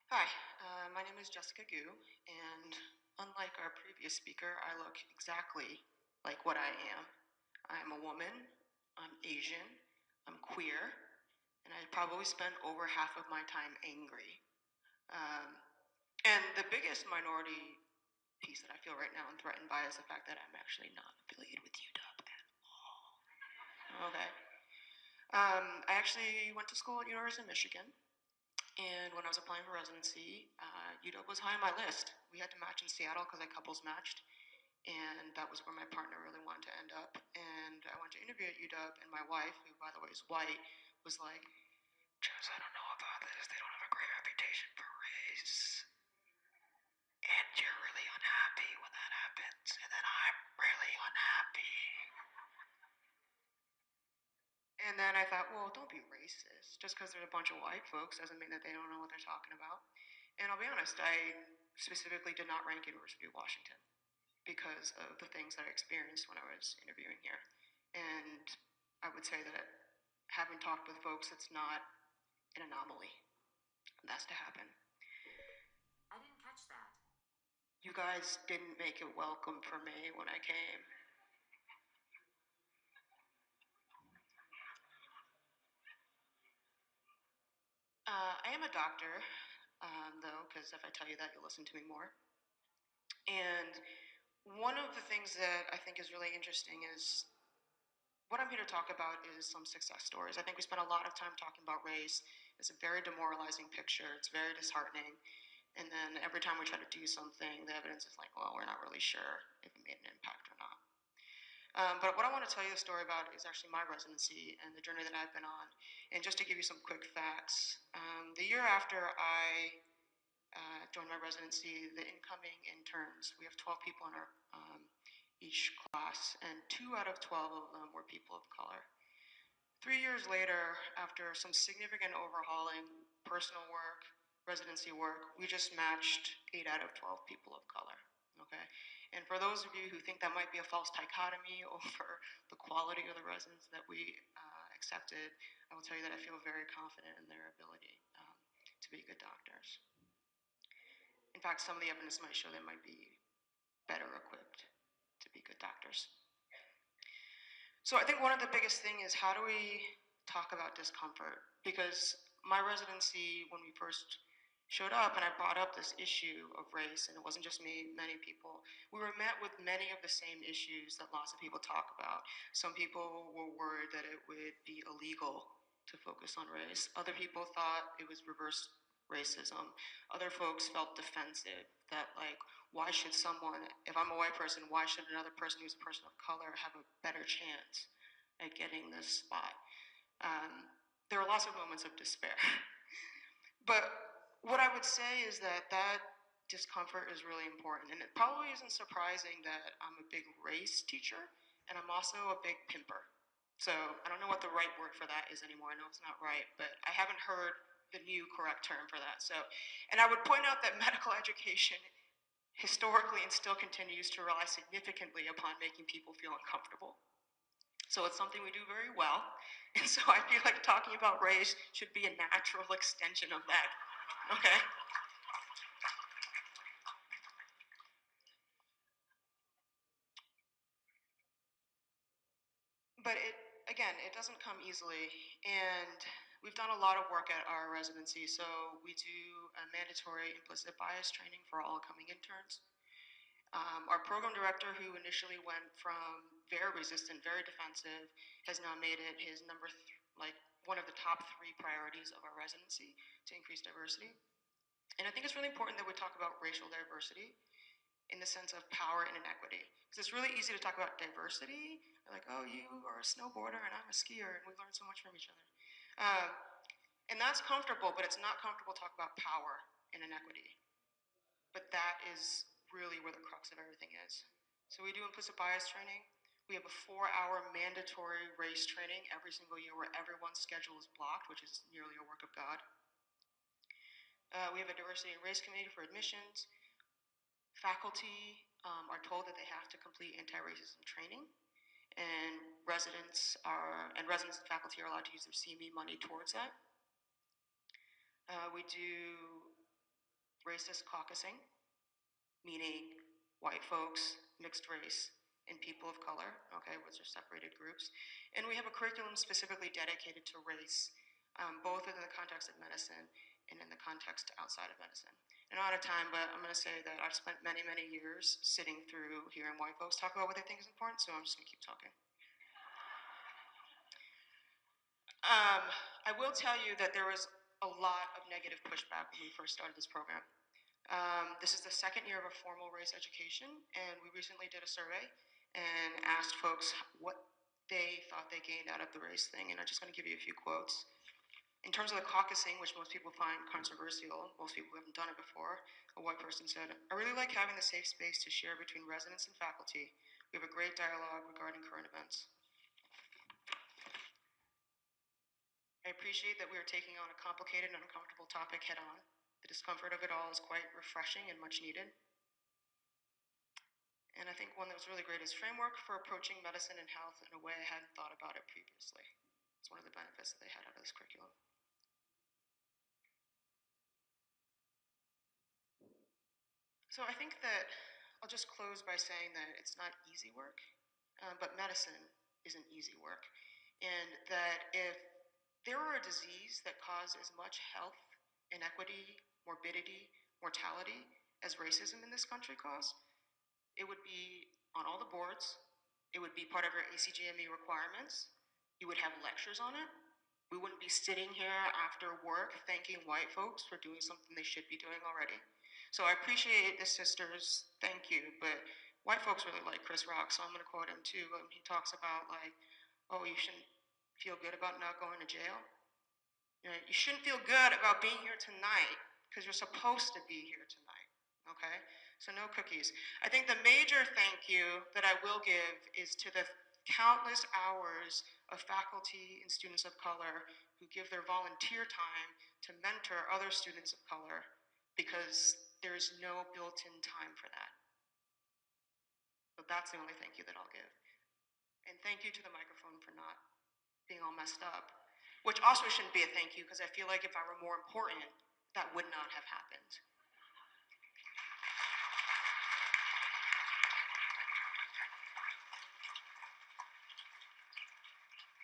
Hi, my name is Jessica Gu, and unlike our previous speaker, I look exactly like what I am. I'm a woman, I'm Asian, I'm queer, and I probably spend over half of my time angry. Um, and the biggest minority piece that I feel right now and threatened by is the fact that I'm actually not affiliated with UW at all. Okay. I actually went to school at University of Michigan. And when I was applying for residency, UW was high on my list. We had to match in Seattle because I couples matched, and that was where my partner really wanted to end up. And I went to interview at UW, and my wife, who by the way is white, was like, "Jess, I don't know about this. They don't have a great reputation for race, and you're really unhappy when that happens, and then I'm really unhappy." And then I thought, well, don't be racist. Just because there's a bunch of white folks doesn't mean that they don't know what they're talking about. And I'll be honest, I specifically did not rank University of Washington because of the things that I experienced when I was interviewing here. And I would say that having talked with folks, it's not an anomaly. That's to happen. I didn't catch that. You guys didn't make it welcome for me when I came. I am a doctor, though, because if I tell you that, you'll listen to me more. And one of the things that I think is really interesting is what I'm here to talk about is some success stories. I think we spent a lot of time talking about race. It's a very demoralizing picture. It's very disheartening. And then every time we try to do something, the evidence is like, well, we're not really sure if it made an impact or not. But what I want to tell you the story about is actually my residency and the journey that I've been on. And just to give you some quick facts, the year after I joined my residency, the incoming interns, we have 12 people in our each class, and 2 out of 12 of them were people of color. 3 years later, after some significant overhauling, personal work, residency work, we just matched 8 out of 12 people of color. Okay, and for those of you who think that might be a false dichotomy over the quality of the residents that we accepted, I will tell you that I feel very confident in their ability to be good doctors. In fact, some of the evidence might show they might be better equipped to be good doctors. So I think one of the biggest things is how do we talk about discomfort? Because my residency, when we first showed up and I brought up this issue of race, and it wasn't just me, many people, we were met with many of the same issues that lots of people talk about. Some people were worried that it would be illegal to focus on race. Other people thought it was reverse racism. Other folks felt defensive that, like, why should someone, if I'm a white person, why should another person who's a person of color have a better chance at getting this spot? There are lots of moments of despair. But what I would say is that that discomfort is really important. And it probably isn't surprising that I'm a big race teacher and I'm also a big pimper. So I don't know what the right word for that is anymore. I know it's not right, but I haven't heard the new correct term for that. So, and I would point out that medical education historically and still continues to rely significantly upon making people feel uncomfortable. So it's something we do very well. And so I feel like talking about race should be a natural extension of that. Okay? But again, it doesn't come easily. And we've done a lot of work at our residency. So we do a mandatory implicit bias training for all coming interns. Our program director, who initially went from very resistant, very defensive, has now made it his like one of the top 3 priorities of our residency to increase diversity. And I think it's really important that we talk about racial diversity in the sense of power and inequity. Because it's really easy to talk about diversity, like, oh, you are a snowboarder and I'm a skier, and we learn so much from each other. And that's comfortable, but it's not comfortable to talk about power and inequity. But that is really where the crux of everything is. So we do implicit bias training. We have a 4-hour mandatory race training every single year where everyone's schedule is blocked, which is nearly a work of God. We have a diversity and race committee for admissions. Faculty are told that they have to complete anti-racism training, and residents and faculty are allowed to use their CME money towards that. We do racist caucusing, meaning white folks, mixed race, and people of color, okay, which are separated groups. And we have a curriculum specifically dedicated to race, both in the context of medicine and in the context outside of medicine. And I'm out of time, but I'm going to say that I've spent many, many years sitting through hearing white folks talk about what they think is important, so I'm just going to keep talking. I will tell you that there was a lot of negative pushback when we first started this program. This is the second year of a formal race education, and we recently did a survey and asked folks what they thought they gained out of the race thing, and I'm just going to give you a few quotes. In terms of the caucusing, which most people find controversial, most people who haven't done it before, a white person said, "I really like having the safe space to share between residents and faculty. We have a great dialogue regarding current events. I appreciate that we are taking on a complicated and uncomfortable topic head on. The discomfort of it all is quite refreshing and much needed. And I think one that was really great is framework for approaching medicine and health in a way I hadn't thought about it previously. It's one of the benefits that they had out of this curriculum. So I think that I'll just close by saying that it's not easy work, but medicine isn't easy work. And that if there were a disease that caused as much health inequity, morbidity, mortality as racism in this country caused, it would be on all the boards. It would be part of your ACGME requirements. You would have lectures on it. We wouldn't be sitting here after work thanking white folks for doing something they should be doing already. So I appreciate the sisters, thank you, but white folks really like Chris Rock, so I'm gonna quote him too. He talks about like, oh, you shouldn't feel good about not going to jail. You shouldn't feel good about being here tonight because you're supposed to be here tonight, okay? So no cookies. I think the major thank you that I will give is to the countless hours of faculty and students of color who give their volunteer time to mentor other students of color, because there is no built-in time for that. So that's the only thank you that I'll give. And thank you to the microphone for not being all messed up, which also shouldn't be a thank you, because I feel like if I were more important, that would not have happened.